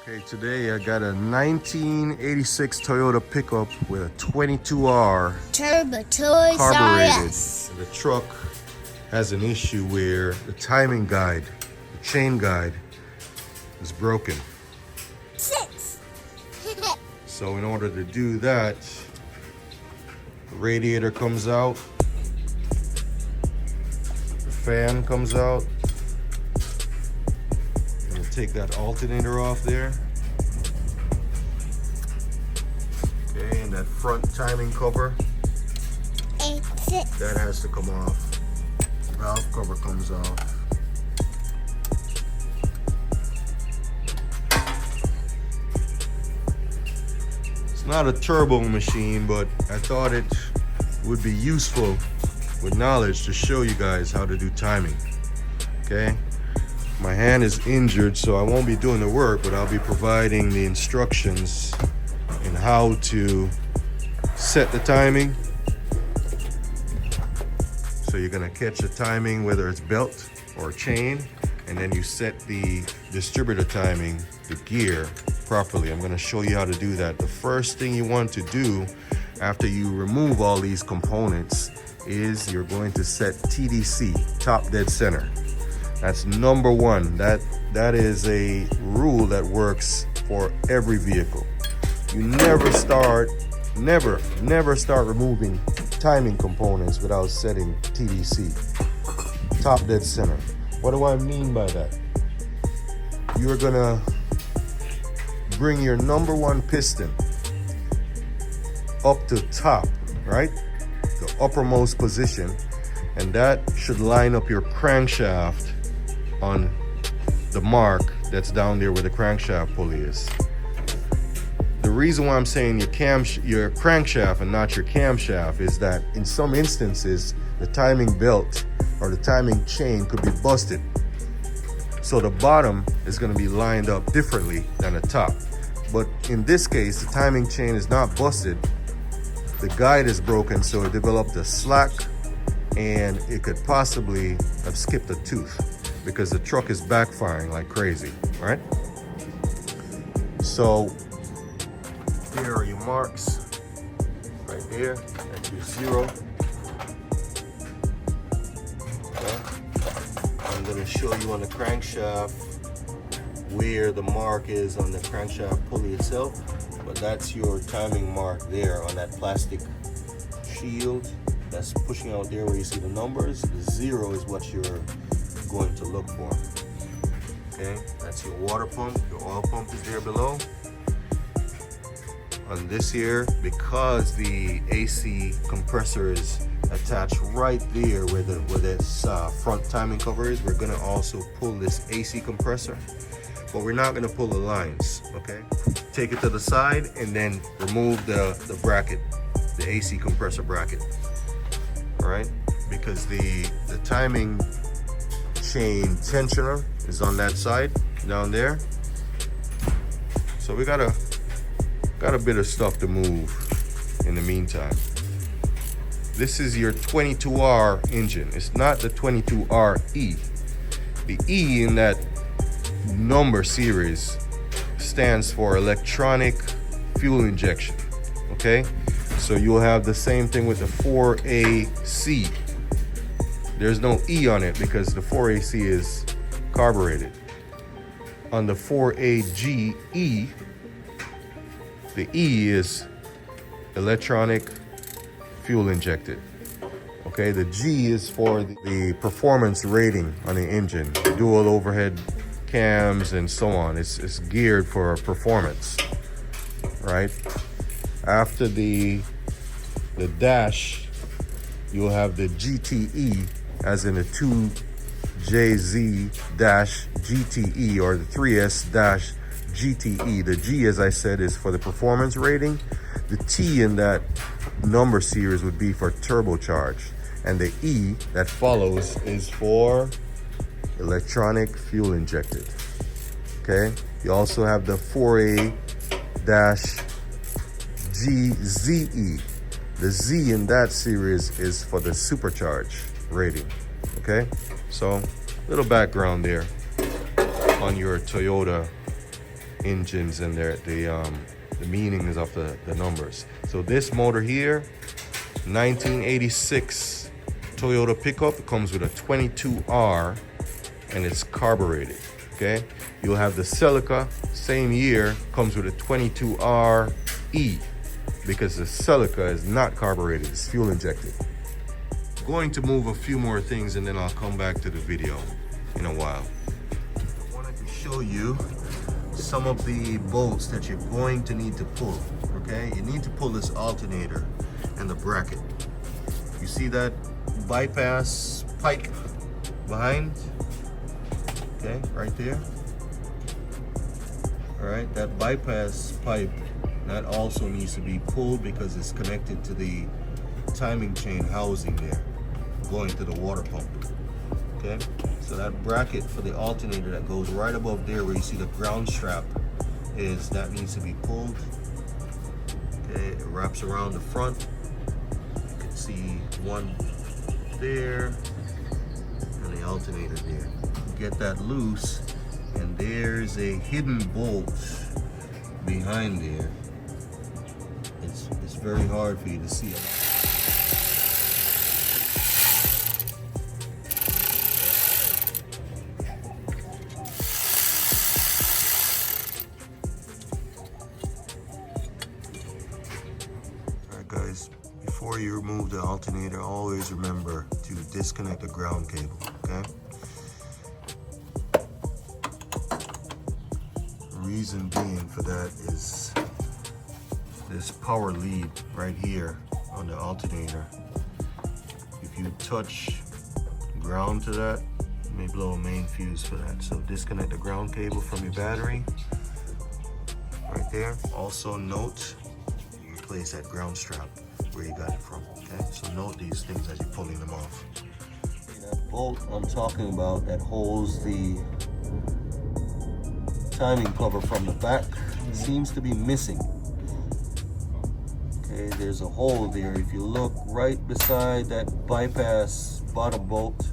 Okay, today I got a 1986 Toyota pickup with a 22R Turbo Toys R carbureted. Us. And the truck has an issue where the timing guide, the chain guide, is broken. 6. So in order to do that, the radiator comes out, the fan comes out. I'm gonna take that alternator off there. Okay, and that front timing cover, 8, 6. that has to come off. Valve cover comes off. It's not a turbo machine, but I thought it would be useful with knowledge to show you guys how to do timing. Okay, my hand is injured, so I won't be doing the work, but I'll be providing the instructions in how to set the timing. So you're gonna catch the timing, whether it's belt or chain, and then you set the distributor timing, the gear, properly. I'm gonna show you how to do that. The first thing you want to do after you remove all these components is you're going to set TDC, top dead center. That's number one. That is a rule that works for every vehicle. You never start removing timing components without setting TDC, top dead center. What do I mean by that? You're gonna bring your number one piston up to top, right? The uppermost position, and that should line up your crankshaft on the mark that's down there where the crankshaft pulley is. The reason why I'm saying your crankshaft and not your camshaft is that in some instances the timing belt or the timing chain could be busted. So the bottom is going to be lined up differently than the top. But in this case, the timing chain is not busted. The guide is broken, so it developed a slack, and it could possibly have skipped a tooth because the truck is backfiring like crazy, right? So here are your marks right there. That's your 0. Okay. I'm going to show you on the crankshaft where the mark is on the crankshaft pulley itself, but that's your timing mark there on that plastic shield that's pushing out there where you see the numbers. The 0 is what you're going to look for. Okay, that's your water pump. Your oil pump is there below. On this here, because the AC compressor is attached right there where this front timing cover is, we're gonna also pull this AC compressor, but we're not gonna pull the lines. Okay, take it to the side and then remove the bracket, the AC compressor bracket. All right, because the timing chain tensioner is on that side down there. So we got a bit of stuff to move in the meantime. This is your 22R engine. It's not the 22RE. The E in that number series stands for electronic fuel injection. Okay, so you'll have the same thing with the 4AC. There's no E on it because the 4AC is carbureted. On the 4AGE, the E is electronic fuel injected. Okay, the G is for the performance rating on the engine, dual overhead cams and so on. It's geared for performance, right? After the dash, you'll have the GTE, as in the 2JZ-GTE or the 3S-GTE. The G, as I said, is for the performance rating. The T in that number series would be for turbocharged, and the E that follows is for electronic fuel injected. Okay, you also have the 4A-GZE. The Z in that series is for the supercharged rating. Okay, so little background there on your Toyota engines and the meanings of the numbers. So this motor here, 1986 Toyota pickup. It comes with a 22R and it's carbureted. Okay, you'll have the Celica, same year, comes with a 22RE because the Celica is not carbureted, it's fuel injected. Going to move a few more things and then I'll come back to the video in a while. I wanted to show you some of the bolts that you're going to need to pull. Okay, you need to pull this alternator and the bracket. You see that bypass pipe behind? Okay, right there. All right, that bypass pipe, that also needs to be pulled because it's connected to the timing chain housing there, going to the water pump. Okay, so that bracket for the alternator that goes right above there where you see the ground strap that needs to be pulled. Okay, it wraps around the front. You can see one there and the alternator there. Get that loose, and there's a hidden bolt behind there. It's very hard for you to see it. Alright guys, before you remove the alternator, always remember to disconnect the ground cable, okay? Reason being for that is this power lead right here on the alternator. If you touch ground to that, you may blow a main fuse for that. So disconnect the ground cable from your battery right there. Also note, you replace that ground strap where you got it from. Okay, so note these things as you're pulling them off. That bolt I'm talking about that holds the timing cover from the back seems to be missing. Okay, there's a hole there. If you look right beside that bypass bottom bolt,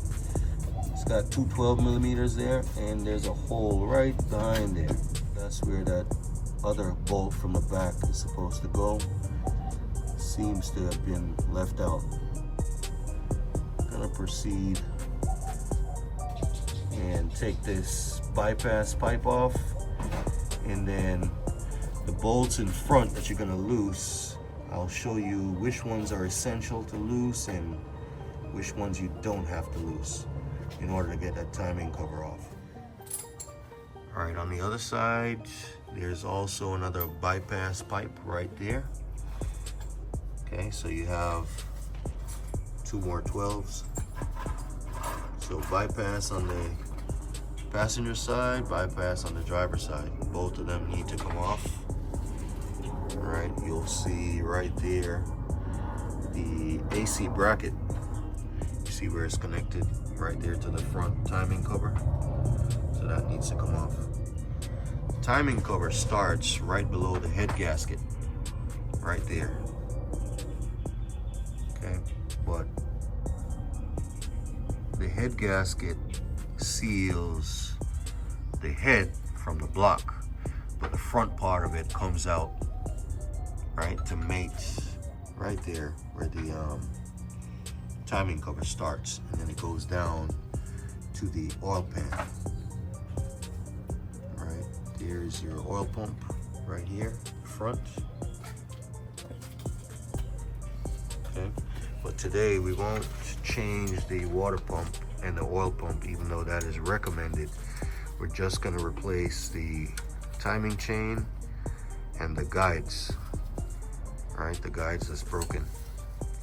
it's got two 12mm there, and there's a hole right behind there. That's where that other bolt from the back is supposed to go. Seems to have been left out. I'm gonna proceed and take this bypass pipe off, and then the bolts in front that you're gonna loose, I'll show you which ones are essential to loose and which ones you don't have to loose in order to get that timing cover off. All right, on the other side, there's also another bypass pipe right there. Okay, so you have two more 12s. So bypass on the passenger side, bypass on the driver's side. Both of them need to come off. All right, you'll see right there the AC bracket. You see where it's connected right there to the front timing cover. So that needs to come off. Timing cover starts right below the head gasket, right there. Okay, but the head gasket seals the head from the block, but the front part of it comes out, right, to mate right there where the timing cover starts, and then it goes down to the oil pan. All right, there's your oil pump right here, front. Okay, but today we won't change the water pump and the oil pump, even though that is recommended. We're just going to replace the timing chain and the guides. All right, the guides that's broken.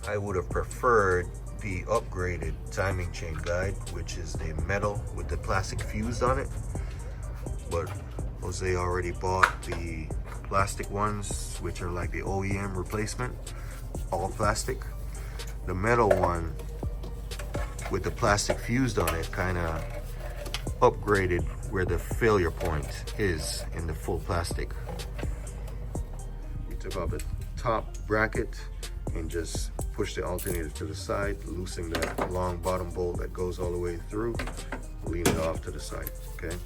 I would have preferred the upgraded timing chain guide, which is the metal with the plastic fused on it, but Jose already bought the plastic ones, which are like the OEM replacement, all plastic. The metal one with the plastic fused on it kind of upgraded where the failure point is in the full plastic. We took off the top bracket and just push the alternator to the side, loosening that long bottom bolt that goes all the way through, lean it off to the side, okay?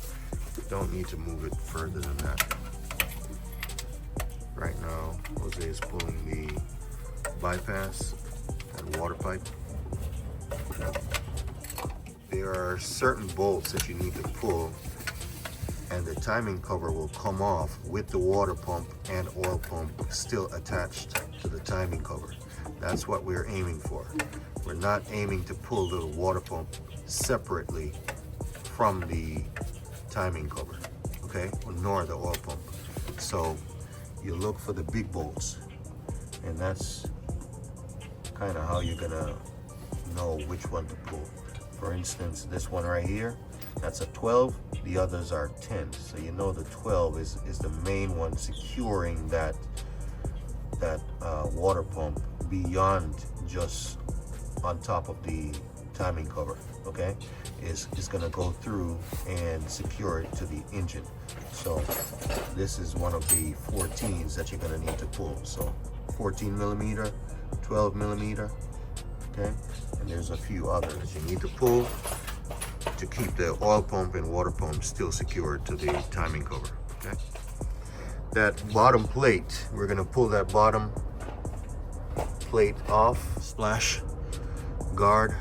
Don't need to move it further than that. Right now, Jose is pulling the bypass and water pipe. There are certain bolts that you need to pull, and the timing cover will come off with the water pump and oil pump still attached to the timing cover. That's what we're aiming for. We're not aiming to pull the water pump separately from the timing cover, okay, nor the oil pump. So you look for the big bolts, and that's kind of how you're gonna know which one to pull. For instance, this one right here, that's a 12, the others are 10. So you know the 12 is the main one securing that water pump beyond just on top of the timing cover, okay? Is gonna go through and secure it to the engine. So this is one of the 14s that you're gonna need to pull. So 14 millimeter, 12 millimeter, okay? And there's a few others you need to pull to keep the oil pump and water pump still secured to the timing cover, okay? That bottom plate, we're gonna pull that bottom plate off, splash guard.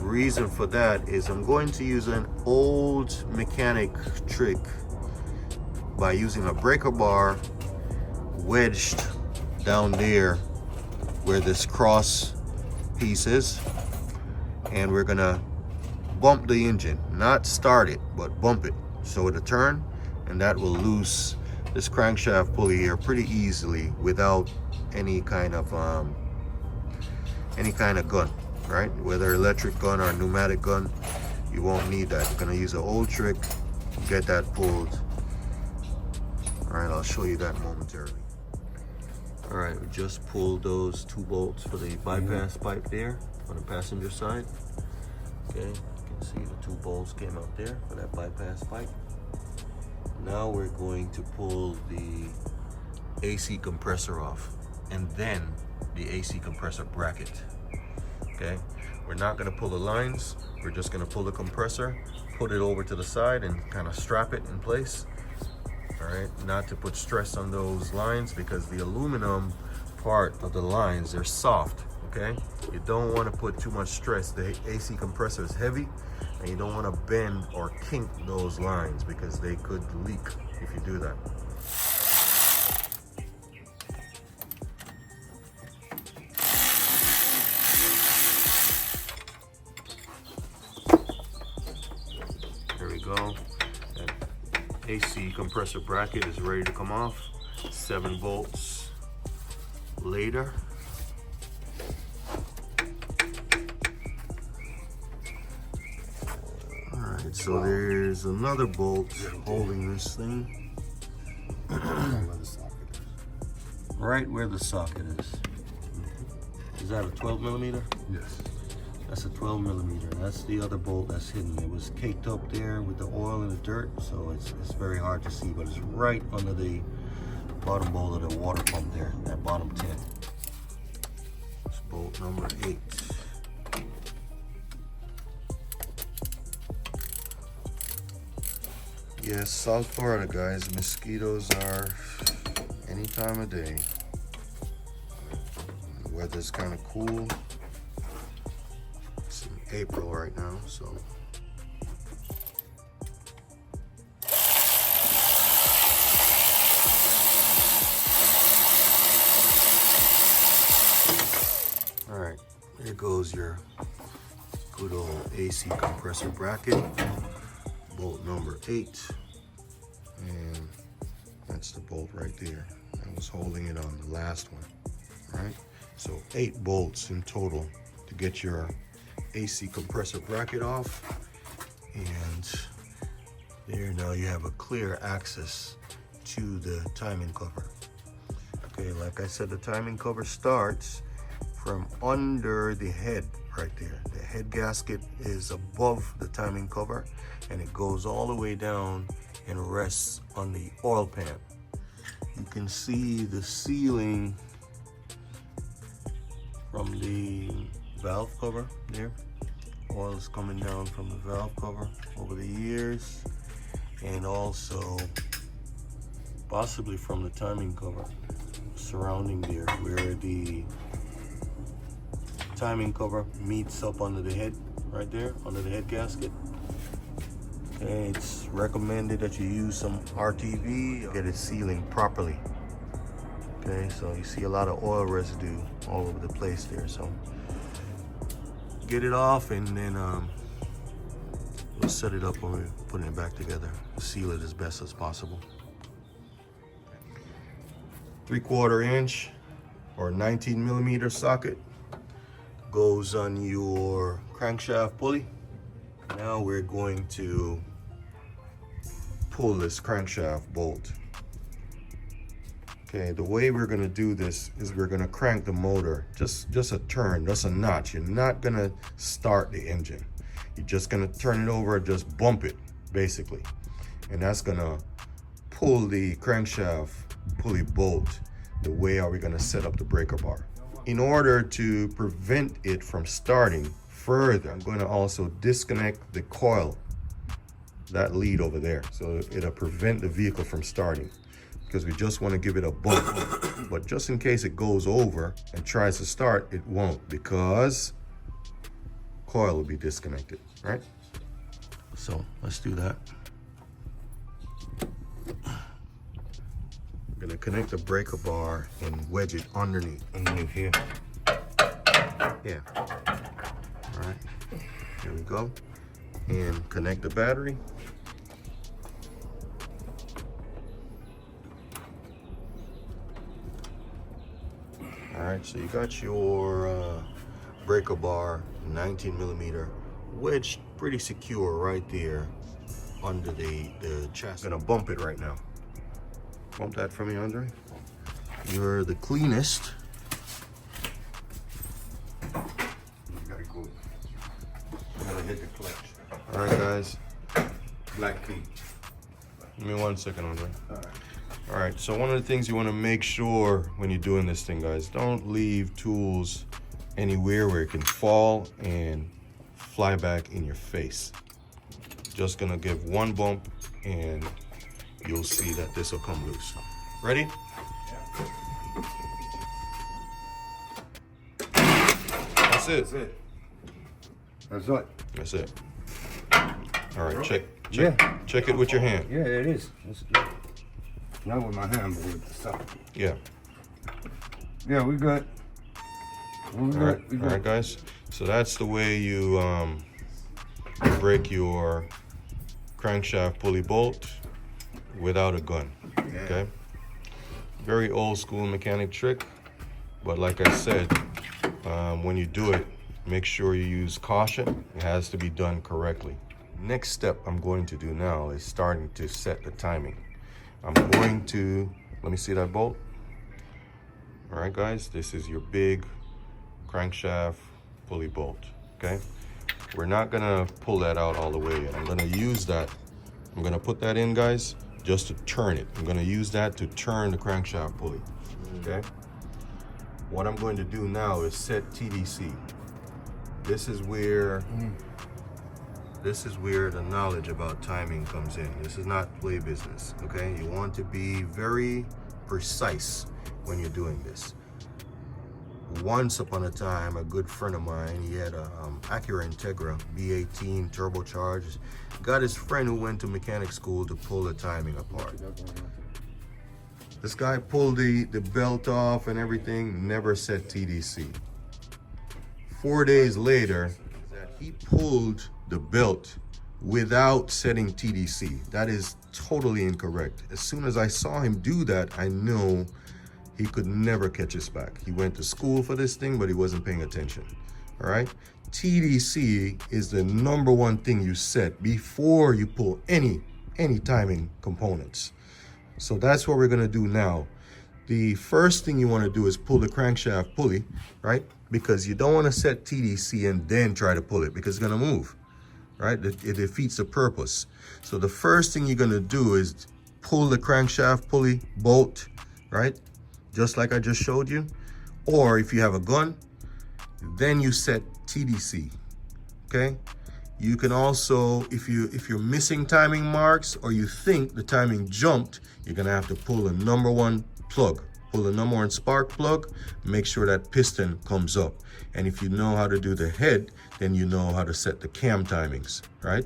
Reason for that is I'm going to use an old mechanic trick by using a breaker bar wedged down there where this cross piece is, and we're gonna bump the engine, not start it, but bump it so it'll turn, and that will loose this crankshaft pulley here pretty easily without any kind of gun, right? Whether electric gun or pneumatic gun, you won't need that. You're gonna use an old trick, get that pulled. All right, I'll show you that momentarily. All right, we just pulled those 2 bolts for the bypass pipe there on the passenger side. Okay, you can see the 2 bolts came out there for that bypass pipe. Now we're going to pull the AC compressor off, and then the AC compressor bracket. Okay, we're not going to pull the lines, we're just going to pull the compressor, put it over to the side and kind of strap it in place. All right, not to put stress on those lines because the aluminum part of the lines, they're soft. Okay, you don't want to put too much stress. The AC compressor is heavy, and you don't want to bend or kink those lines because they could leak if you do that. There we go. That AC compressor bracket is ready to come off. 7 bolts later. Alright, so there's another bolt holding this thing. Right where the socket is. Is that a 12 millimeter? Yes. That's a 12 millimeter. That's the other bolt that's hidden. It was caked up there with the oil and the dirt, so it's very hard to see, but it's right under the bottom bolt of the water pump there, that bottom 10. It's bolt number 8. Yes, South Florida, guys, mosquitoes are any time of day. The weather's kind of cool. It's in April right now, so. All right, there goes your good old AC compressor bracket. Bolt number 8, and that's the bolt right there. I was holding it on the last one, right? So 8 bolts in total to get your AC compressor bracket off, and there now you have a clear access to the timing cover. Okay, like I said, the timing cover starts from under the head right there. The head gasket is above the timing cover, and it goes all the way down and rests on the oil pan. You can see the sealing from the valve cover there. Oil is coming down from the valve cover over the years, and also possibly from the timing cover surrounding there, where the timing cover meets up under the head, right there, under the head gasket. Okay, it's recommended that you use some RTV, get it sealing properly. Okay, so you see a lot of oil residue all over the place there, so get it off, and then we'll set it up when we're putting it back together. Seal it as best as possible. 3/4 inch or 19 millimeter socket goes on your crankshaft pulley. Now we're going to pull this crankshaft bolt. Okay, the way we're gonna do this is we're gonna crank the motor just a turn, just a notch. You're not gonna start the engine. You're just gonna turn it over, just bump it, basically. And that's gonna pull the crankshaft pulley bolt the way are we gonna set up the breaker bar. In order to prevent it from starting further, I'm gonna also disconnect the coil, that lead over there. So it'll prevent the vehicle from starting, because we just wanna give it a bump. But just in case it goes over and tries to start, it won't, because coil will be disconnected, right? So let's do that. I'm gonna connect the breaker bar and wedge it underneath here. Yeah. All right. Here we go. And connect the battery. All right. So you got your breaker bar, 19 millimeter, wedged pretty secure right there under the chassis. I'm gonna bump it right now. Bump that for me, Andre. You're the cleanest. You gotta go. You gotta hit the clutch. All right, guys. Black key. Give me 1 second, Andre. All right. All right, so one of the things you wanna make sure when you're doing this thing, guys, don't leave tools anywhere where it can fall and fly back in your face. Just gonna give one bump and you'll see that this will come loose. Ready? That's it. That's it. That's it. That's it. All right, check it with your hand. Yeah, it is. It's good. Not with my hand, but with the stuff. Yeah. Yeah, we good. We good. We All right, good. guys. So that's the way you break your crankshaft pulley bolt without a gun. Okay. Very old school mechanic trick, but like I said, when you do it, make sure you use caution. It has to be done correctly. Next step I'm going to do now is starting to set the timing. I'm going to, let me see that bolt. All right, guys, this is your big crankshaft pulley bolt, okay? We're not gonna pull that out all the way yet. I'm gonna use that. I'm gonna put that in, guys, just to turn it. I'm gonna use that to turn the crankshaft pulley, okay? What I'm going to do now is set TDC. This is where the knowledge about timing comes in. This is not play business, okay? You want to be very precise when you're doing this. Once upon a time, a good friend of mine, he had a Acura Integra B18 turbocharged. Got his friend who went to mechanic school to pull the timing apart. This guy pulled the belt off and everything, never set TDC. 4 days later, he pulled the belt without setting TDC. That is totally incorrect. As soon as I saw him do that, I knew he could never catch us back. He went to school for this thing, but he wasn't paying attention, all right? TDC is the #1 thing you set before you pull any timing components. So that's what we're gonna do now. The first thing you wanna do is pull the crankshaft pulley, right? Because you don't wanna set TDC and then try to pull it because it's gonna move, right? It defeats the purpose. So the first thing you're gonna do is pull the crankshaft pulley bolt, right? Just like I just showed you. Or if you have a gun, then you set TDC, okay? You can also, if you're missing timing marks or you think the timing jumped, you're gonna have to pull a number one plug. Pull the number one spark plug, make sure that piston comes up. And if you know how to do the head, then you know how to set the cam timings, right?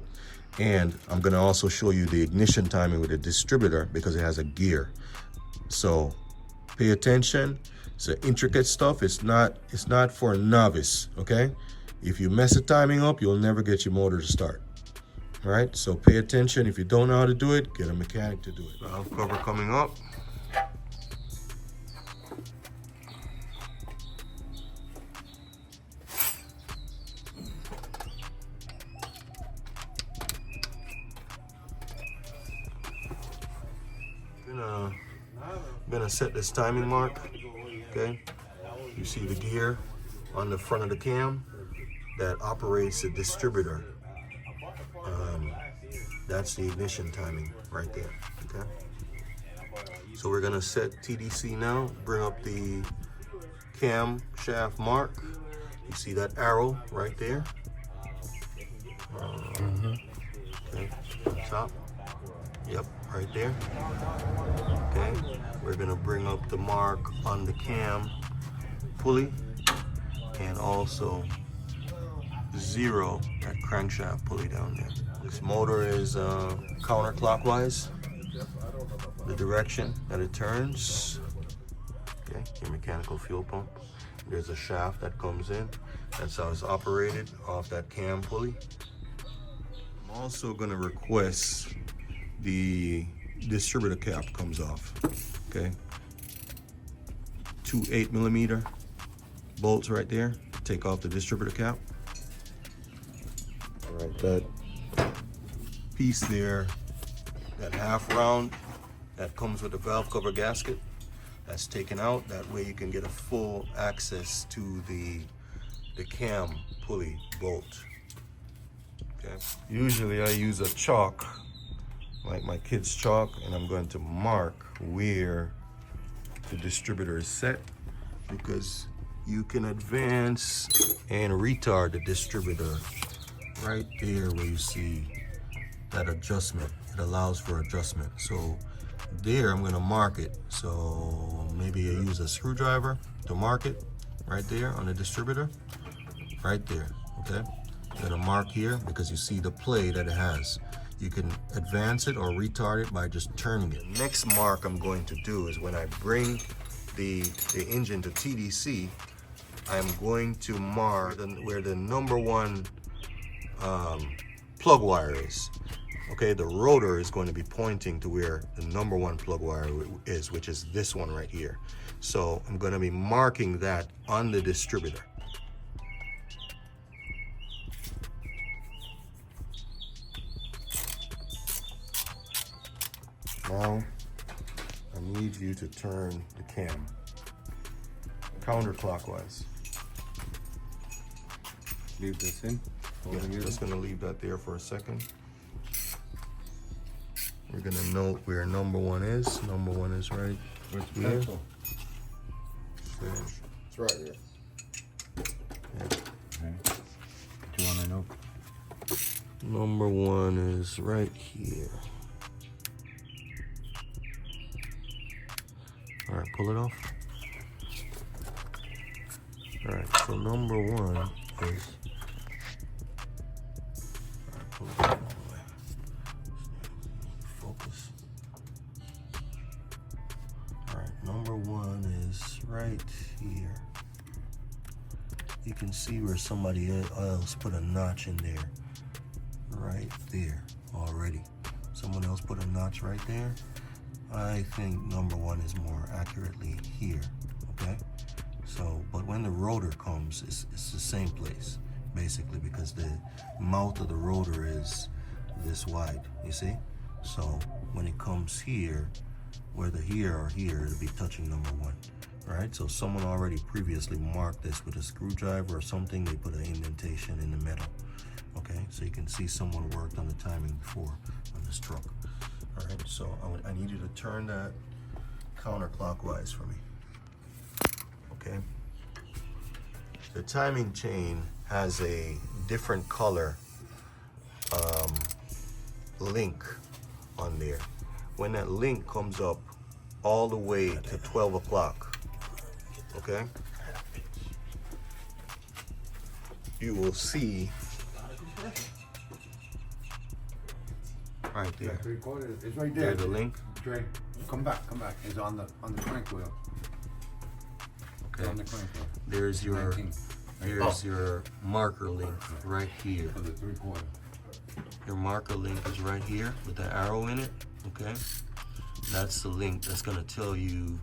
And I'm gonna also show you the ignition timing with the distributor because it has a gear. So pay attention. It's intricate stuff. It's not for a novice, okay? If you mess the timing up, you'll never get your motor to start. All right, so pay attention. If you don't know how to do it, get a mechanic to do it. Valve cover coming up. Gonna set this timing mark, okay? You see the gear on the front of the cam that operates the distributor. That's the ignition timing right there, okay? So we're gonna set TDC now, bring up the cam shaft mark. You see that arrow right there? Okay, top. Yep, right there. Okay, we're gonna bring up the mark on the cam pulley and also 0 that crankshaft pulley down there. This motor is counterclockwise, the direction that it turns. Okay, your mechanical fuel pump. There's a shaft that comes in. That's how it's operated off that cam pulley. I'm also gonna request the distributor cap comes off, okay? 2 8mm bolts right there. Take off the distributor cap. All right, that piece there, that half round that comes with the valve cover gasket, that's taken out. That way you can get a full access to the cam pulley bolt. Okay. Usually I use a chalk, like my kid's chalk, and I'm going to mark where the distributor is set because you can advance and retard the distributor right there where you see that adjustment. It allows for adjustment. So there I'm gonna mark it. So maybe I use a screwdriver to mark it right there on the distributor, right there, okay? I'm gonna mark here because you see the play that it has. You can advance it or retard it by just turning it. Next mark I'm going to do is when I bring the engine to TDC, I'm going to mark where the number one plug wire is. Okay, the rotor is going to be pointing to where the number one plug wire is, which is this one right here. So I'm going to be marking that on the distributor. Now, I need you to turn the cam counterclockwise. Leave this in. Yeah, just gonna leave that there for a second. We're gonna note where number one is. Number one is right here. Pencil. It's right here. Yeah. Okay. Do you want to know? Number one is right here. All right, pull it off. All right, so number one is. All right, pull it all the way. Focus. All right, number one is right here. You can see where somebody else put a notch in there. Right there already. Someone else put a notch right there. I think number one is more accurately here, okay? So, but when the rotor comes, it's the same place, basically, because the mouth of the rotor is this wide, you see? So when it comes here, whether here or here, it'll be touching number one, right? So someone already previously marked this with a screwdriver or something. They put an indentation in the metal, okay? So you can see someone worked on the timing before on this truck. All right, so I need you to turn that counterclockwise for me, okay? The timing chain has a different color link on there. When that link comes up all the way to 12 o'clock, okay, you will see right there. 3/4. It's right there. There's the link. Dre, come back. It's on the crank wheel. It's Okay. on the crank wheel. There's your 19. there's your marker link right here. For the 3/4. Your marker link is right here with the arrow in it. Okay, that's the link that's gonna tell you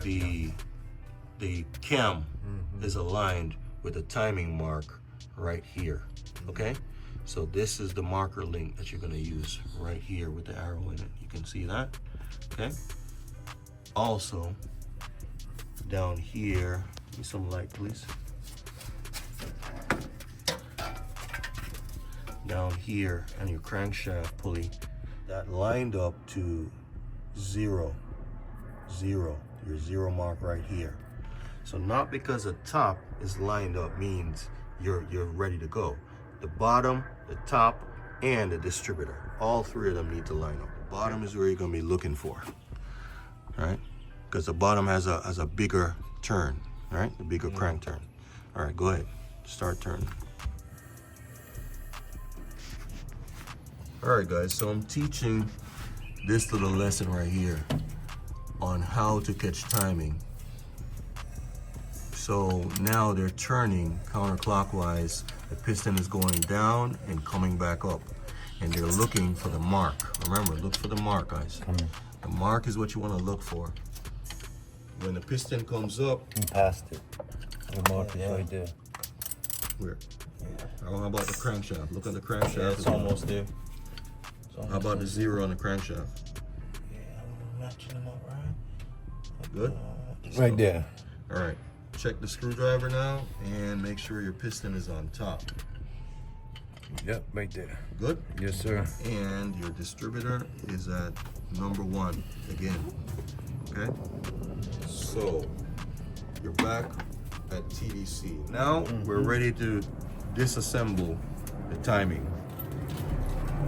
the cam is aligned with the timing mark right here. Okay, so this is the marker link that you're gonna use right here with the arrow in it. You can see that. Okay. Also, down here, give me some light, please. Down here on your crankshaft pulley, that lined up to 0, 0, your 0 mark right here. So not because the top is lined up means you're ready to go. The bottom, the top, and the distributor, all three of them need to line up. The bottom is where you're gonna be looking for, right? Because the bottom has a bigger turn, right? The bigger crank turn. All right, go ahead, start turning. All right, guys, so I'm teaching this little lesson right here on how to catch timing. So now they're turning counterclockwise. The piston is going down and coming back up. And they're looking for the mark. Remember, look for the mark, guys. The mark is what you want to look for. When the piston comes up, You passed it. The mark is right there. where? How about the crankshaft? Look at the crankshaft. Yeah, it's almost there. How about the 0 on the crankshaft? Yeah, I'm matching them up, right? Good? Right there. All right, check the screwdriver now and make sure your piston is on top. Yep, right there. Good? Yes, sir. And your distributor is at number 1 again. Okay? So you're back at TDC. Now we're ready to disassemble the timing.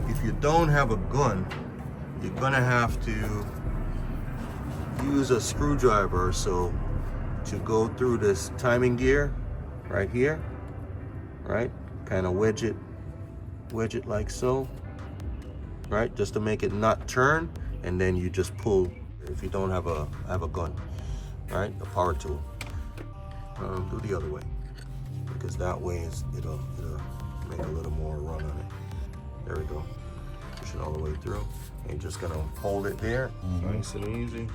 If you don't have a gun, you're gonna have to use a screwdriver or so to go through this timing gear right here, right? Kind of wedge it like so, right? Just to make it not turn, and then you just pull. If you don't have a gun, right? A power tool. Do the other way, because that way it'll make a little more run on it. There we go. Push it all the way through. And you're just gonna hold it there, nice and easy.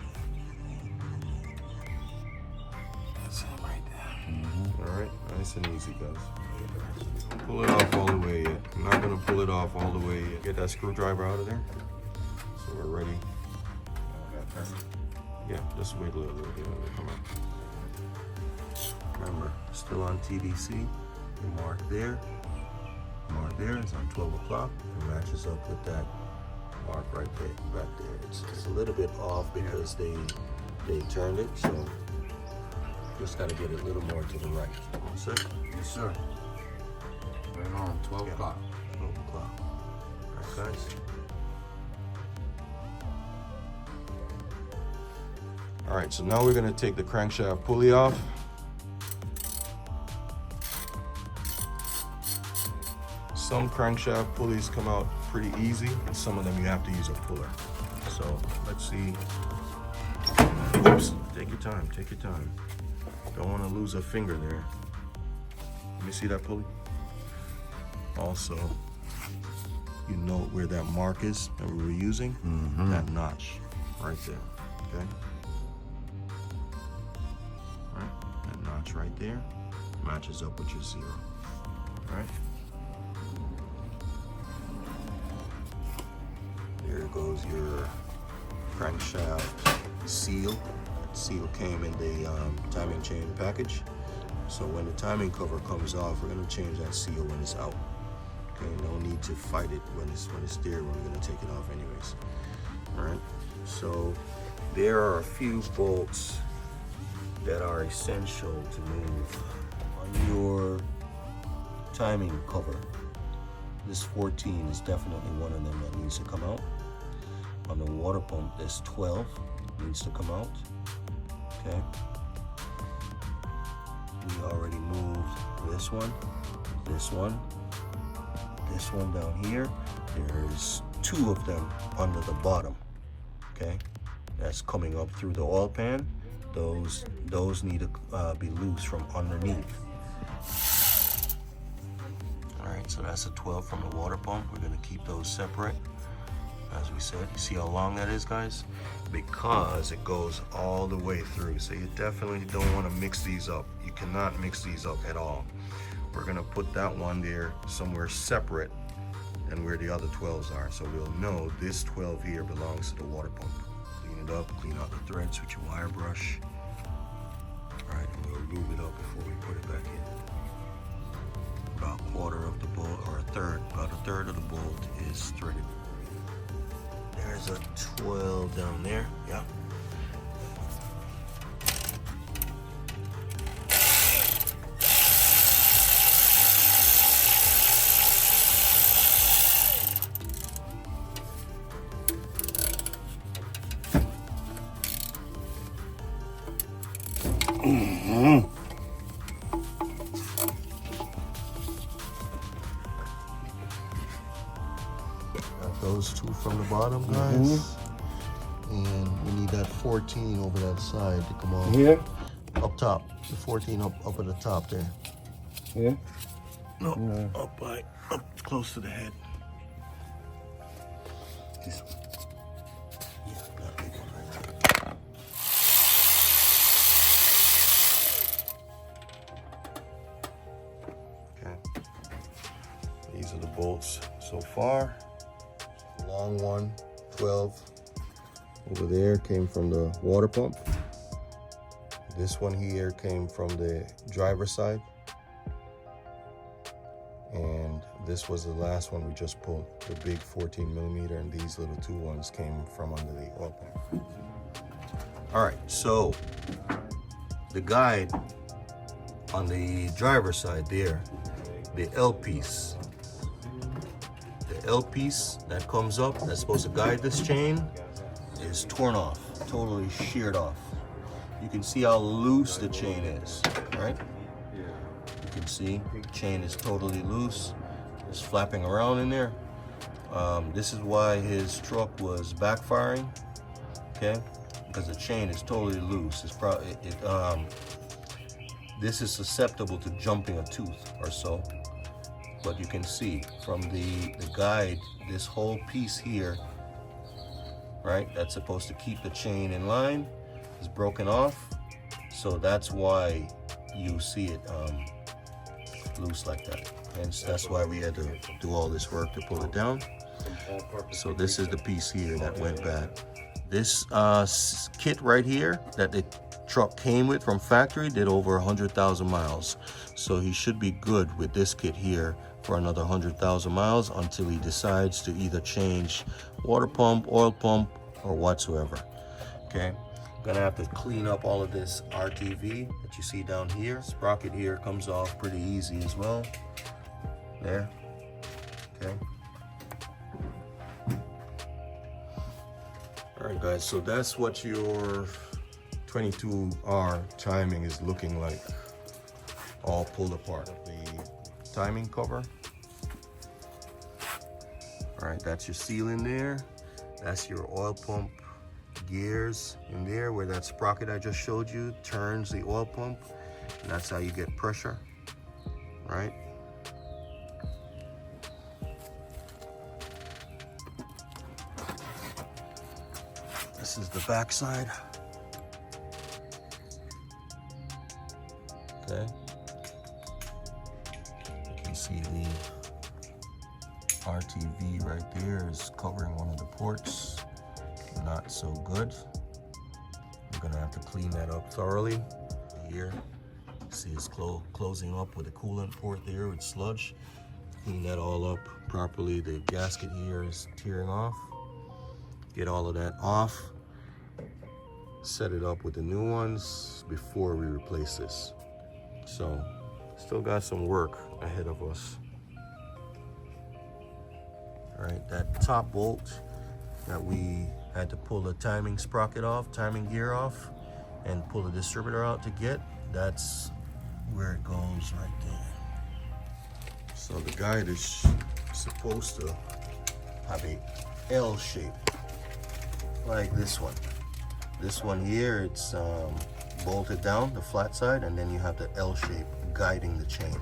That's it right there. All right, nice and easy, guys. Pull it off all the way yet. I'm not gonna pull it off all the way yet. Get that screwdriver out of there. So we're ready. Yeah, just wiggle it a little bit. It'll come out. Remember, still on TDC. The mark there. Mark there is on 12 o'clock. It matches up with that mark right there, back there. It's a little bit off because they turned it, so just gotta get it a little more to the right. One sec. Yes, sir. Right on, 12 o'clock. 12 o'clock. All right, guys. All right, so now we're gonna take the crankshaft pulley off. Some crankshaft pulleys come out pretty easy, and some of them you have to use a puller. So let's see. Oops, take your time, take your time. Don't wanna lose a finger there. Let me see that pulley. Also, you note where that mark is that we were using, that notch right there, okay? All right, that notch right there matches up with your 0, all right? There goes your crankshaft seal. Seal came in the timing chain package. So when the timing cover comes off, we're gonna change that seal when it's out. Okay, no need to fight it when it's there. We're gonna take it off anyways. All right. So there are a few bolts that are essential to move on your timing cover. This 14 is definitely one of them that needs to come out. On the water pump, this 12 needs to come out. Okay. We already moved this one down here. There's 2 of them under the bottom. Okay, that's coming up through the oil pan. Those need to be loose from underneath. All right, so that's a 12 from the water pump. We're gonna keep those separate. As we said, you see how long that is, guys? Because it goes all the way through. So you definitely don't want to mix these up. You cannot mix these up at all. We're gonna put that one there somewhere separate than where the other 12s are. So we'll know this 12 here belongs to the water pump. Clean it up, clean out the threads with your wire brush. All right, and we'll remove it up before we put it back in. About a quarter of the bolt, or about a third of the bolt is threaded. There's a 12 down there, yeah. Those 2 from the bottom, guys. And we need that 14 over that side to come off. Here? Up top. The 14 up at the top there. Here? No, No. up close to the head. This one. Yeah, that big one right there. Okay. These are the bolts so far. Long one, 12 over there came from the water pump. This one here came from the driver's side. And this was the last one we just pulled, the big 14mm, and these little 2 ones came from under the oil pump. All right, so the guide on the driver's side there, the L piece. The L piece that comes up, that's supposed to guide this chain, is torn off, totally sheared off. You can see how loose the chain is, right? You can see the chain is totally loose. It's flapping around in there. This is why his truck was backfiring, okay? Because the chain is totally loose. It's probably this is susceptible to jumping a tooth or so. But you can see from the guide, this whole piece here, right, that's supposed to keep the chain in line, is broken off. So that's why you see it loose like that. Hence, that's why we had to do all this work to pull it down. So this is the piece here that went bad. This kit right here that the truck came with from factory did over 100,000 miles. So he should be good with this kit here for another 100,000 miles until he decides to either change water pump, oil pump, or whatsoever. Okay, gonna have to clean up all of this RTV that you see down here. Sprocket here comes off pretty easy as well. There, okay. All right, guys, so that's what your 22R timing is looking like, all pulled apart. The timing cover. All right, that's your seal in there. That's your oil pump gears in there where that sprocket I just showed you turns the oil pump. And that's how you get pressure, right? This is the back side. Okay. You can see the RTV right there is covering one of the ports. Not so good. I'm gonna have to clean that up thoroughly. Here, see it's closing up with the coolant port there with sludge. Clean that all up properly. The gasket here is tearing off. Get all of that off. Set it up with the new ones before we replace this. So, still got some work ahead of us. Right, that top bolt that we had to pull the timing sprocket off, timing gear off, and pull the distributor out to get, that's where it goes right there. So the guide is supposed to have a L shape like this one. This one here, it's bolted down the flat side, and then you have the L shape guiding the chain.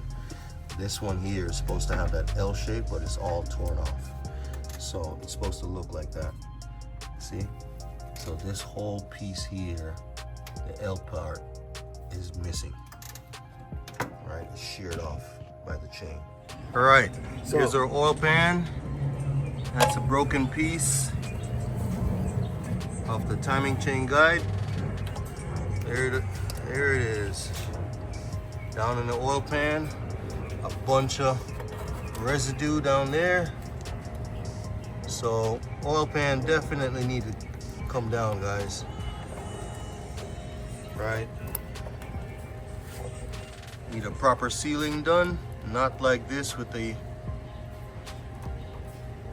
This one here is supposed to have that L shape, but it's all torn off. So it's supposed to look like that. See? So this whole piece here, the L part, is missing. Right? It's sheared off by the chain. All right, so here's our oil pan. That's a broken piece of the timing chain guide. There it is. Down in the oil pan, a bunch of residue down there. So oil pan definitely need to come down, guys. Right? Need a proper sealing done, not like this with the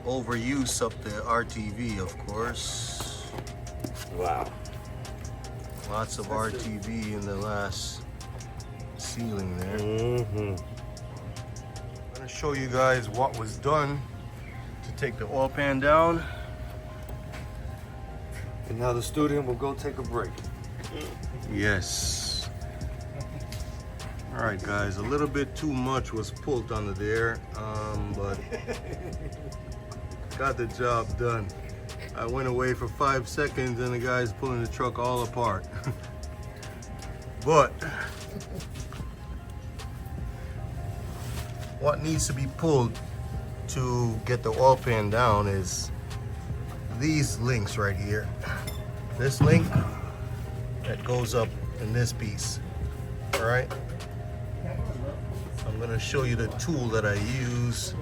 overuse of the RTV, of course. Wow. Lots of RTV in the last sealing there. Mm-hmm. I'm gonna show you guys what was done to take the oil pan down. And now the student will go take a break. Yes. All right, guys, a little bit too much was pulled under there, but got the job done. I went away for 5 seconds and the guy's pulling the truck all apart. But what needs to be pulled to get the oil pan down is these links right here. This link that goes up in this piece. All right. I'm gonna show you the tool that I use.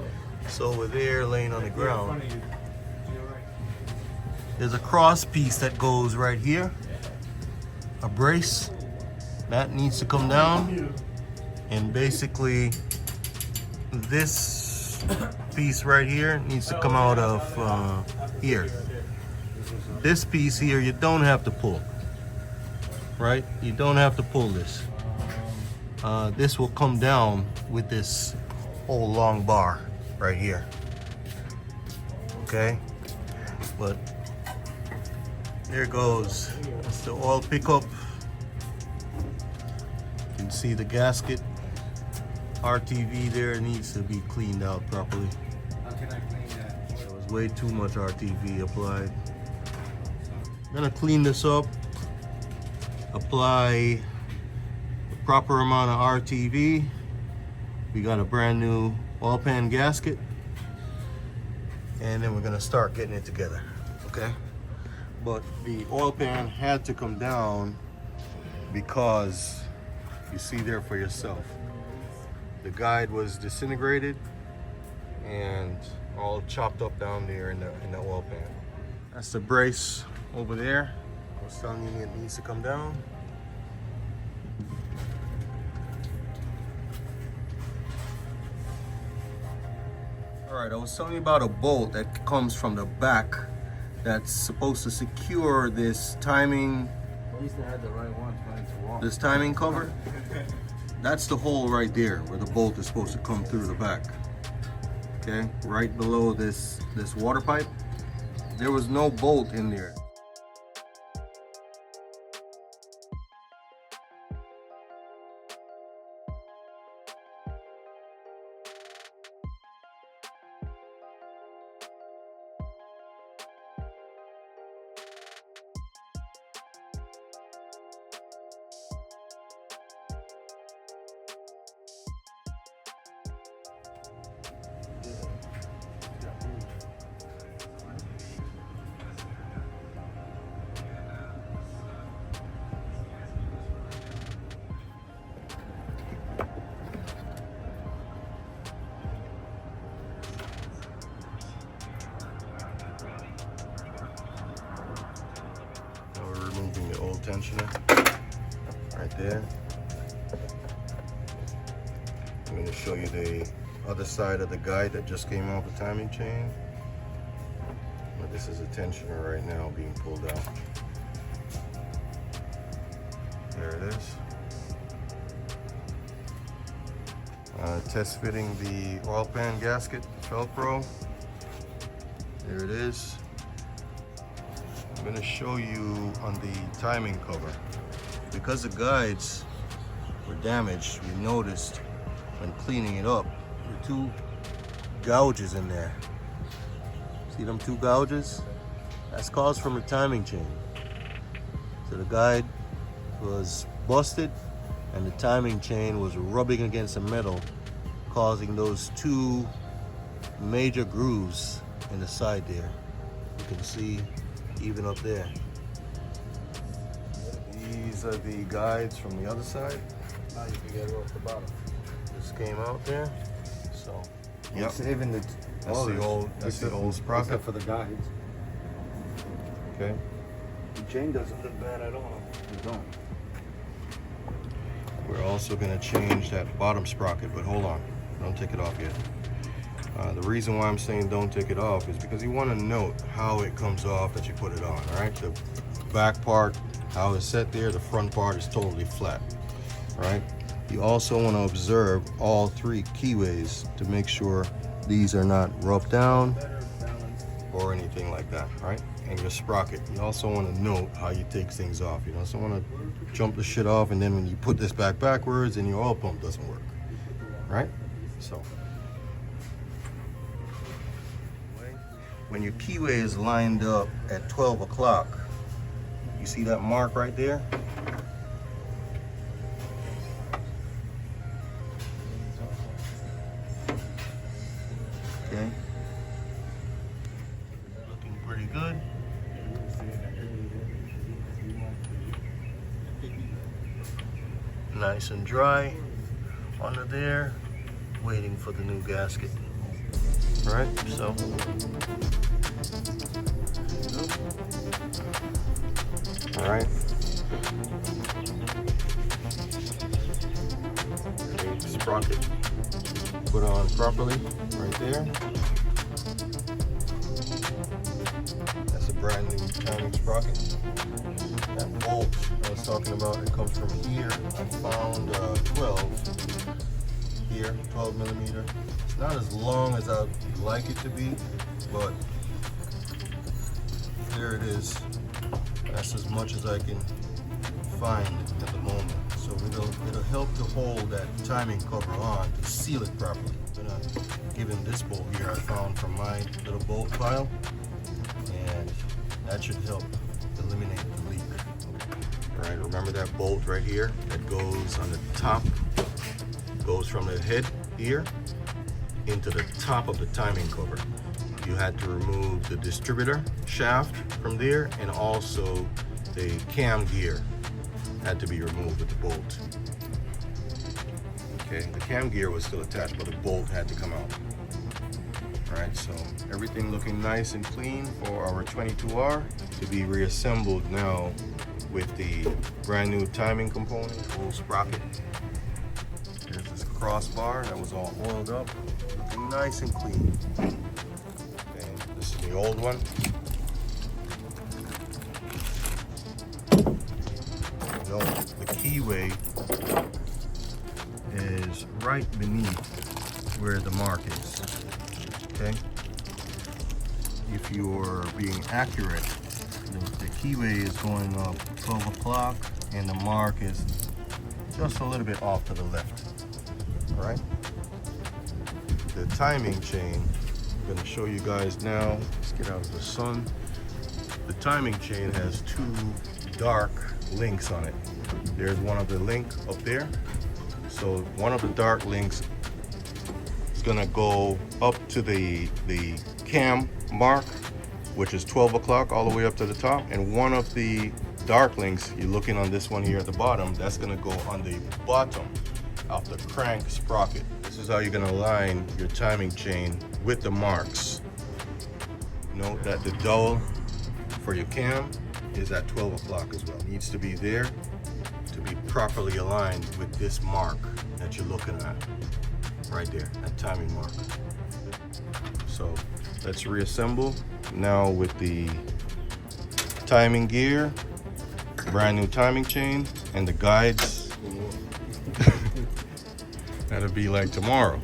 It's over there laying on the ground. There's a cross piece that goes right here. A brace. That needs to come down. And basically this piece right here needs to come out of here. This piece here you don't have to pull. Right? You don't have to pull this. This will come down with this whole long bar right here. Okay? But there goes. That's the oil pickup. You can see the gasket. RTV there needs to be cleaned out properly. How can I clean that? There was way too much RTV applied. I'm gonna clean this up. Apply the proper amount of RTV. We got a brand new oil pan gasket. And then we're gonna start getting it together, okay? But the oil pan had to come down because you see there for yourself. The guide was disintegrated and all chopped up down there in the oil pan. That's the brace over there. I was telling you it needs to come down. All right, I was telling you about a bolt that comes from the back that's supposed to secure this timing. At least I had the right one trying to walk. This timing cover. That's the hole right there where the bolt is supposed to come through the back. Okay, right below this water pipe. There was no bolt in there. Removing the old tensioner right there. I'm going to show you the other side of the guide that just came off the timing chain. This is a tensioner right now being pulled out. There it is. Test fitting the oil pan gasket, Velcro. There it is. I'm going to show you on the timing cover. Because the guides were damaged, we noticed when cleaning it up, there are two gouges in there. See them two gouges? That's caused from a timing chain. So the guide was busted and the timing chain was rubbing against the metal, causing those two major grooves in the side there. You can see even up there. These are the guides from the other side. Now you can get it off the bottom. This came out there. So, yep. Saving the. That's the old sprocket. Except for the guides. Okay. The chain doesn't look bad at all. It don't. We're also going to change that bottom sprocket, but hold on, don't take it off yet. The reason why I'm saying don't take it off is because you want to note how it comes off as you put it on. All right, the back part, how it's set there, the front part is totally flat. All right. You also want to observe all three keyways to make sure these are not rubbed down or anything like that. All right. And your sprocket, you also want to note how you take things off. You also want to jump the shit off, and then when you put this back backwards and your oil pump doesn't work, right? So when your keyway is lined up at 12 o'clock, you see that mark right there? Okay. Looking pretty good. Nice and dry under there, waiting for the new gasket. Right, so all right. Okay, sprocket put on properly right there. That's a brand new timing sprocket. That bolt I was talking about, it comes from here. I found 12 here, 12 millimeter. It's not as long as I'd like it to be, but there it is. That's as much as I can find at the moment. So it'll help to hold that timing cover on to seal it properly. I'm gonna give him this bolt here I found from my little bolt pile, and that should help eliminate the leak. All right, remember that bolt right here that goes on the top, goes from the head here into the top of the timing cover. You had to remove the distributor shaft from there, and also the cam gear had to be removed with the bolt. Okay, the cam gear was still attached, but the bolt had to come out. All right, so everything looking nice and clean for our 22R to be reassembled now with the brand new timing component, full sprocket. There's this crossbar that was all oiled up, looking nice and clean. And this is the old one. No, the keyway is right beneath where the mark is. Okay. If you're being accurate, the keyway is going up 12 o'clock and the mark is just a little bit off to the left. All right. The timing chain, I'm going to show you guys now. Let's get out of the sun. The timing chain has two dark links on it. There's one of the link up there. So one of the dark links is going to go up to the cam mark, which is 12 o'clock all the way up to the top, and one of the dark links, you're looking on this one here at the bottom, that's going to go on the bottom of the crank sprocket. This is how you're going to align your timing chain with the marks. Note that the dowel for your cam is at 12 o'clock as well. It needs to be there to be properly aligned with this mark that you're looking at right there, that timing mark. So let's reassemble Now with the timing gear, brand new timing chain, and the guides, that'll be like tomorrow.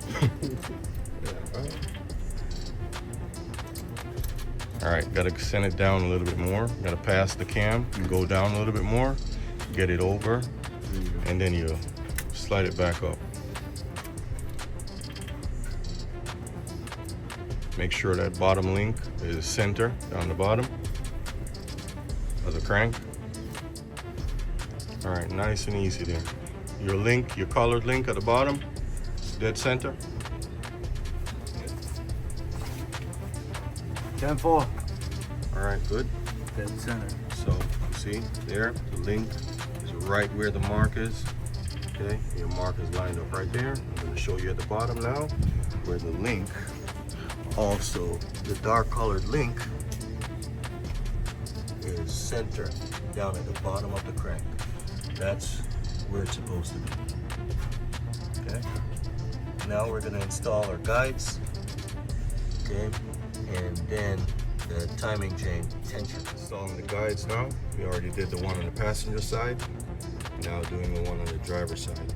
All right, gotta send it down a little bit more. Gotta pass the cam and go down a little bit more, get it over, and then you slide it back up. Make sure that bottom link is center down the bottom of the crank. All right, nice and easy there. Your link, your colored link at the bottom, dead center. 10-4. All right, good. Dead center. So you see there, the link is right where the mark is. Okay, your mark is lined up right there. I'm gonna show you at the bottom now where the link, also the dark colored link, is center down at the bottom of the crank. That's where it's supposed to be. Okay, now we're gonna install our guides. Okay, and then the timing chain tension. Installing the guides now. We already did the one on the passenger side. Now doing the one on the driver's side.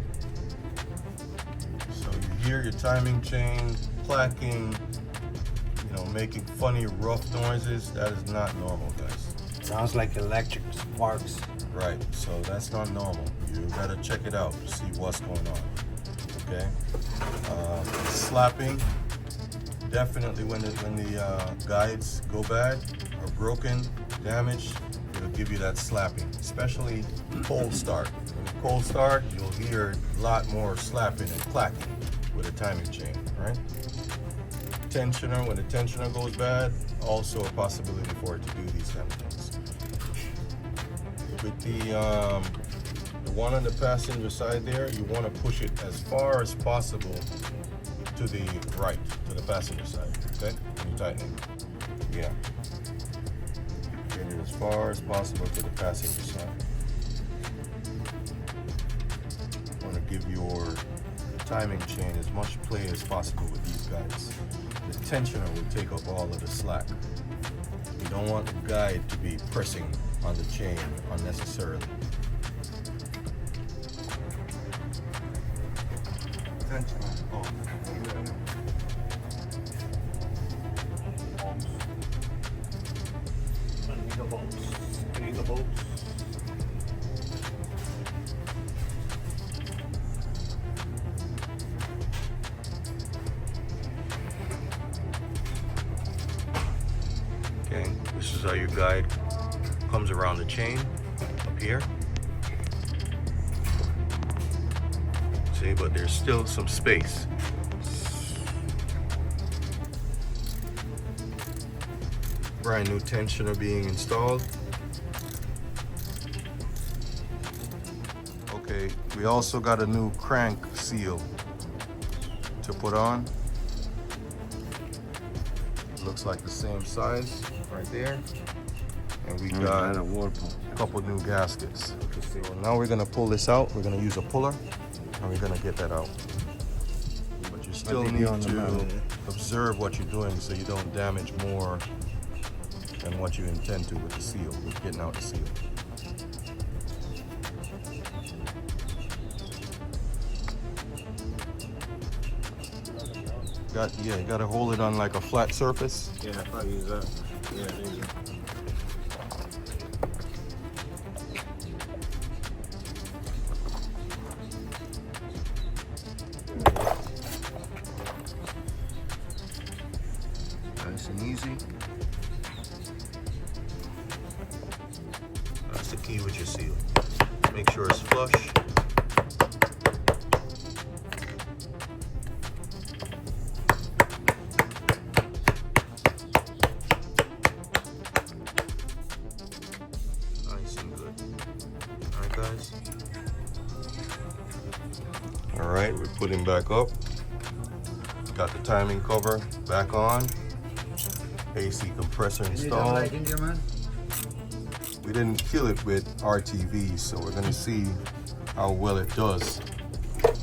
So you hear your timing chain clacking, you know, making funny rough noises. That is not normal, guys. Sounds like electric sparks. Right, so that's not normal. You gotta check it out to see what's going on. Okay, slapping. Definitely when the guides go bad or broken, damaged, it'll give you that slapping. Especially cold start. When you cold start, you'll hear a lot more slapping and clacking with a timing chain, right? Tensioner, when the tensioner goes bad, also a possibility for it to do these kind of things. With the one on the passenger side there, you want to push it as far as possible to the right, to the passenger side, okay? When you tighten it. Yeah. Get it as far as possible to the passenger side. Want to give your timing chain as much play as possible with these guides. The tensioner will take up all of the slack. You don't want the guide to be pressing on the chain unnecessarily. Tensioner. Oh. Okay, this is how your guide comes around the chain up here. See, but there's still some space. Brand new tensioner being installed. Okay, we also got a new crank seal to put on. Looks like the same size right there. And we got a couple new gaskets. So now we're gonna pull this out. We're gonna use a puller and we're gonna get that out. But you still need to observe what you're doing so you don't damage more than what you intend to with the seal, with getting out the seal. You gotta hold it on like a flat surface. Yeah, if I use that. Yeah, there you go. Nice and easy. That's the key with your seal. Make sure it's flush. Nice and good. All right, guys. All right, we're putting back up. Got the timing cover back on. AC compressor installed. We didn't kill it with RTV, so we're gonna see how well it does.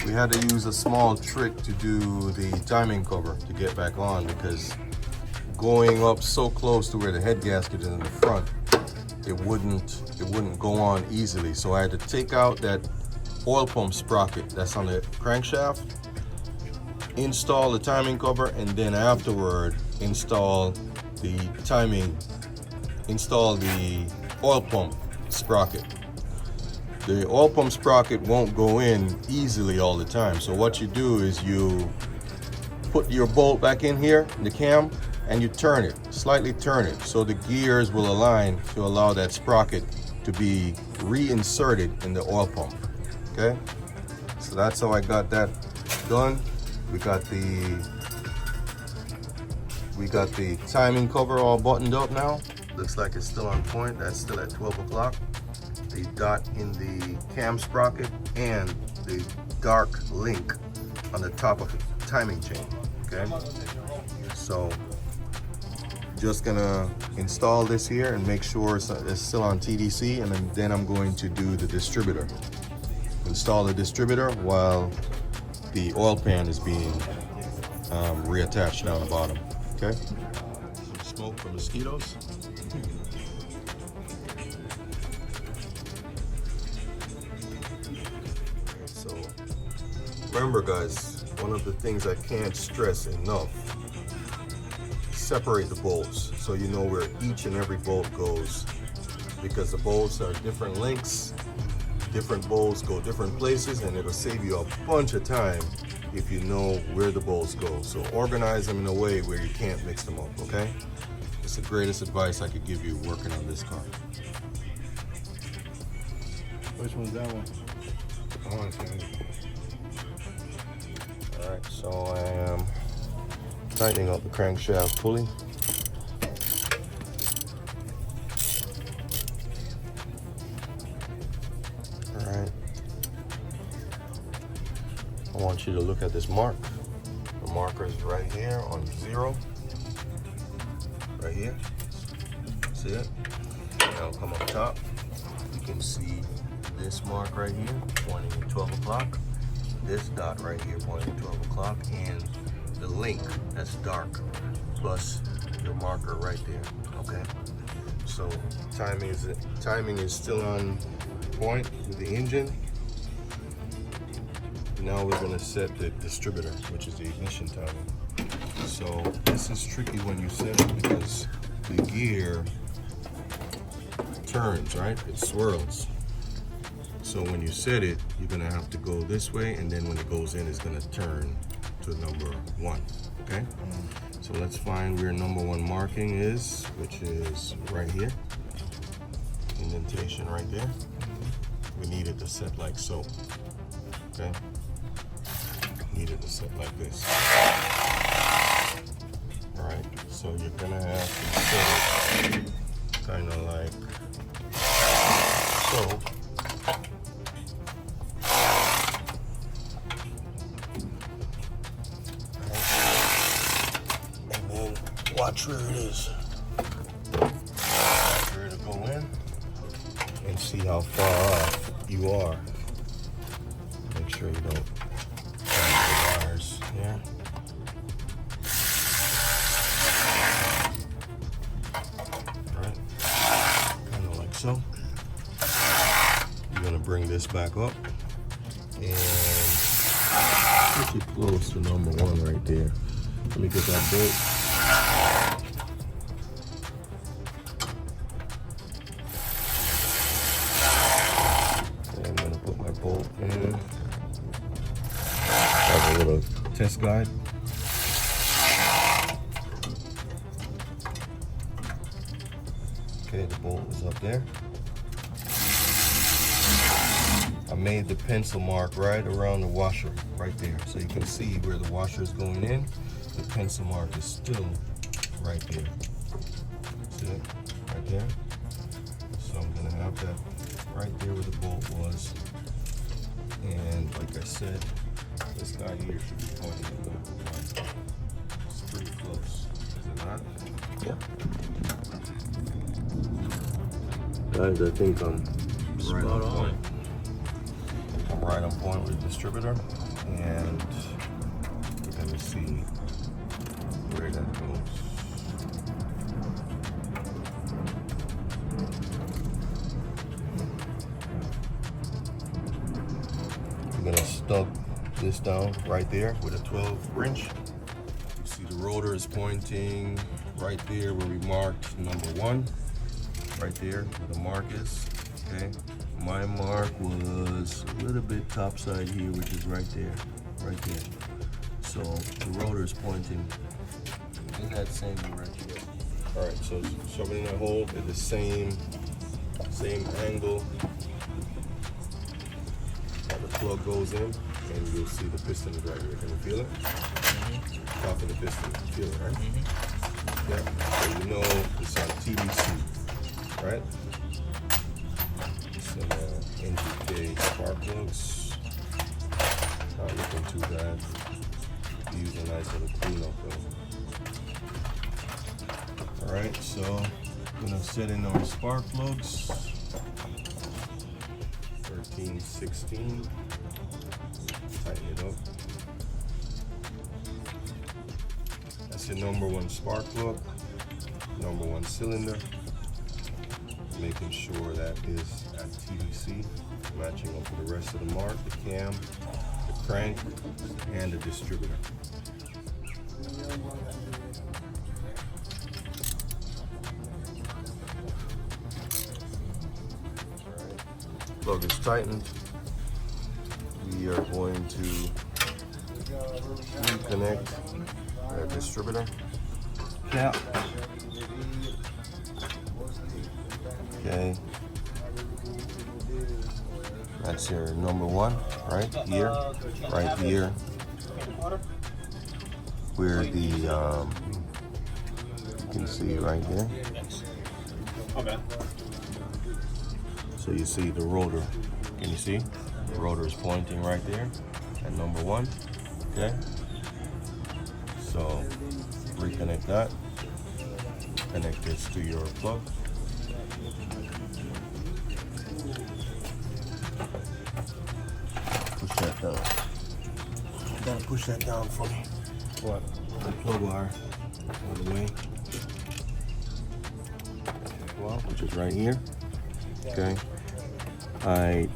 We had to use a small trick to do the timing cover to get back on because going up so close to where the head gasket is in the front, it wouldn't go on easily. So I had to take out that oil pump sprocket that's on the crankshaft, install the timing cover, and then afterward install the oil pump sprocket. The oil pump sprocket won't go in easily all the time. So what you do is you put your bolt back in here, in the cam, and you turn it, slightly turn it, so the gears will align to allow that sprocket to be reinserted in the oil pump. Okay, so that's how I got that done. We got the timing cover all buttoned up now. Looks like it's still on point. That's still at 12 o'clock. The dot in the cam sprocket and the dark link on the top of the timing chain. Okay, so just gonna install this here and make sure it's still on TDC, and then I'm going to do the distributor. Install the distributor while the oil pan is being reattached down the bottom. Okay. Some smoke for mosquitoes. So remember, guys, one of the things I can't stress enough: separate the bolts so you know where each and every bolt goes, because the bolts are different lengths. Different bolts go different places, and it'll save you a bunch of time if you know where the bolts go. So organize them in a way where you can't mix them up, okay? It's the greatest advice I could give you working on this car. Which one's that one? I want to see. All right, so I am tightening up the crankshaft pulley. I want you to look at this mark. The marker is right here on 0. Right here. See it? Now come up top. You can see this mark right here pointing at 12 o'clock. This dot right here pointing at 12 o'clock. And the link that's dark plus your marker right there. Okay? So timing is still on point with the engine. Now we're gonna set the distributor, which is the ignition timing. So this is tricky when you set it because the gear turns, right? It swirls. So when you set it, you're gonna have to go this way, and then when it goes in, it's gonna turn to number 1, okay? So let's find where number 1 marking is, which is right here. Indentation right there. We need it to set like so, okay? Needed to set like this. All right, so you're gonna have to set it kind of like so. And then watch where it is. Watch where it'll go in and see how far off you are. Make sure you don't. Yeah. Right. Kind of like so. You're gonna bring this back up and push it close to number 1 right there. Let me get that bolt. And I'm gonna put my bolt in. Have a little test guide. Okay, the bolt is up there. I made the pencil mark right around the washer, right there. So you can see where the washer is going in. The pencil mark is still right there. See it? Right there. So I'm gonna have that right there where the bolt was. And like I said, this guy here should be pointing at number 1. It's pretty close, is it not? Yeah. Guys, I think I'm right on point. I'm right on point with the distributor, and we're gonna see where that goes. we're gonna stuck this down right there with a 12 wrench. You see the rotor is pointing right there where we marked number 1, right there where the mark is. Okay, my mark was a little bit topside here, which is right there, right there. So the rotor is pointing in that same direction. All right, so shoving in that hole at the same angle. Now the plug goes in, and you'll see the piston right here. Can you feel it? Top of the piston. Feel it, right? Yeah. So you know it's on TBC, right? Some NGK spark plugs. Not looking too bad. Use a nice little cleanup though. Alright, so gonna set in our spark plugs. 13, 16. Tighten it up. That's your number 1 spark plug, number 1 cylinder. Making sure that is at TBC, matching up with the rest of the mark, the cam, the crank, and the distributor. Plug is tightened. We are going to reconnect our distributor cap. Okay. That's your number 1 right here. Where the you can see right there. So you see the rotor. Can you see? The rotor is pointing right there at number 1. Okay. So reconnect that. Connect this to your plug. Push that down. You gotta push that down for me. What? The plug wire all the way. Well, which is right here. Okay. I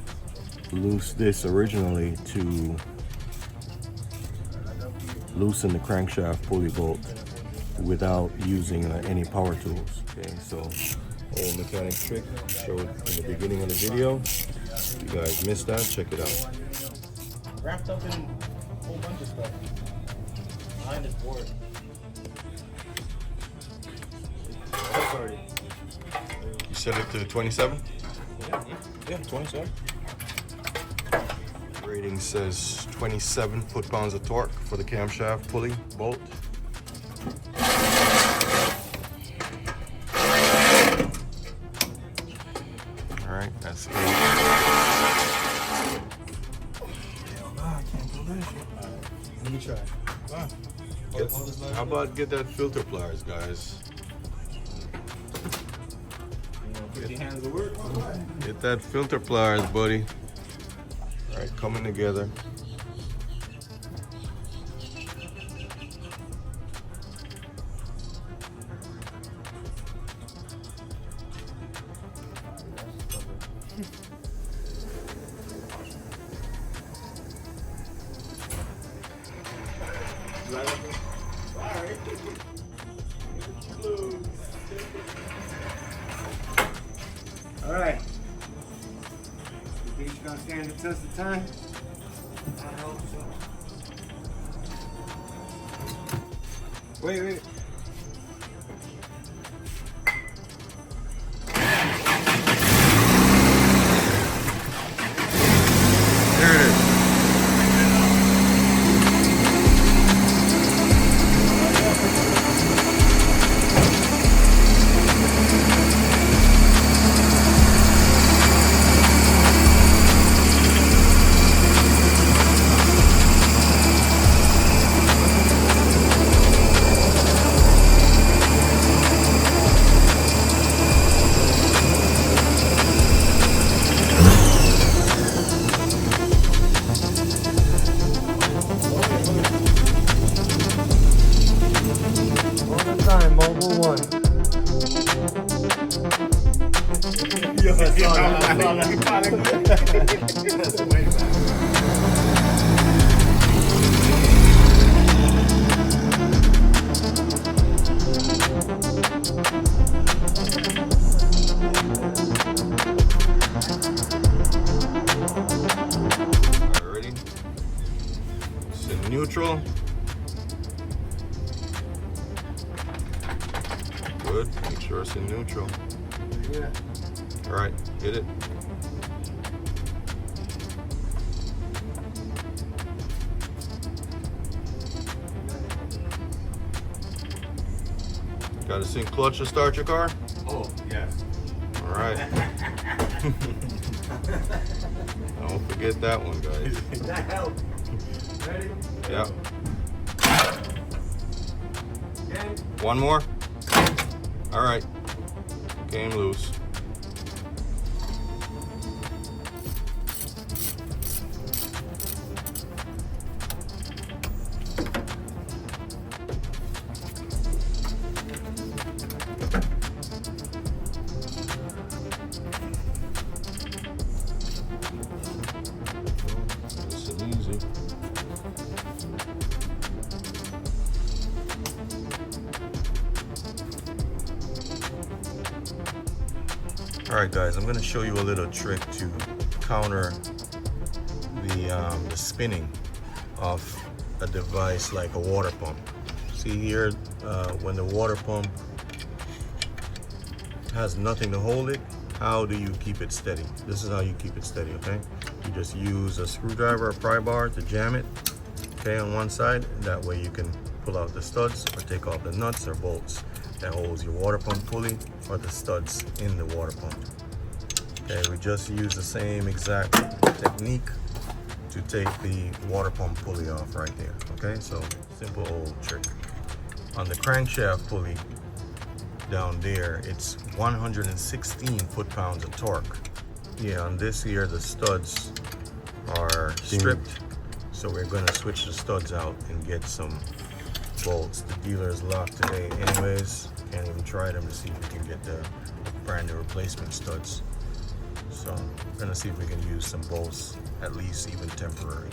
loosed this originally to loosen the crankshaft pulley bolt without using any power tools. Okay, so old mechanic trick showed in the beginning of the video. If you guys missed that, check it out. Wrapped up in a whole bunch of stuff. Behind this board. You set it to 27? Yeah, 27. Rating says 27 foot-pounds of torque for the camshaft pulley bolt. All right, that's 8. Hell no, I can't do that shit. Let me try. How about get that filter pliers, guys? Put your hands to work. Get that filter pliers, buddy. All right, coming together. All right. You think you're gonna stand the test of time? I hope so. Wait. There it is. That's way back. neutral. Good. Make sure it's in neutral. Yeah. All right, hit it. Got a sync clutch to start your car? Oh, yes. All right. Don't forget that one, guys. That helped. Ready? Yep. Again. One more. All right. Came loose. Nice and easy. All right, guys, I'm going to show you a little trick to counter the spinning of a device like a water pump. See here, when the water pump has nothing to hold it, how do you keep it steady? This is how you keep it steady, okay? You just use a screwdriver or pry bar to jam it, okay, on one side. That way you can pull out the studs or take off the nuts or bolts that holds your water pump pulley or the studs in the water pump. Okay, we just use the same exact technique to take the water pump pulley off right there. Okay, so simple old trick. On the crankshaft pulley down there, it's 116 foot-pounds of torque. Yeah, on this here, the studs are stripped, so we're gonna switch the studs out and get some bolts. The dealer is locked today anyways. Can't even try them to see if we can get the brand new replacement studs. So I'm gonna see if we can use some bolts, at least even temporary.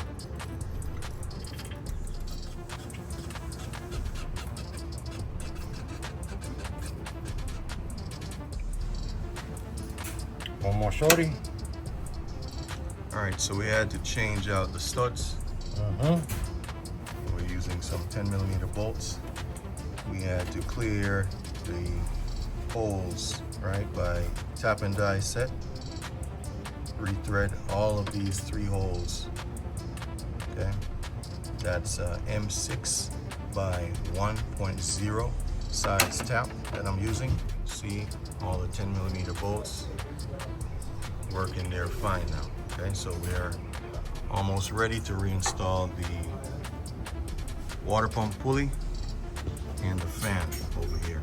One more shorty. All right, so we had to change out the studs. We're using some 10mm bolts. We had to clear the holes, right, by tap and die set. Rethread all of these 3 holes. Okay, that's M6 by 1.0 size tap that I'm using. See all the 10mm bolts working there fine now. Okay, so we're almost ready to reinstall the water pump pulley and the fan over here.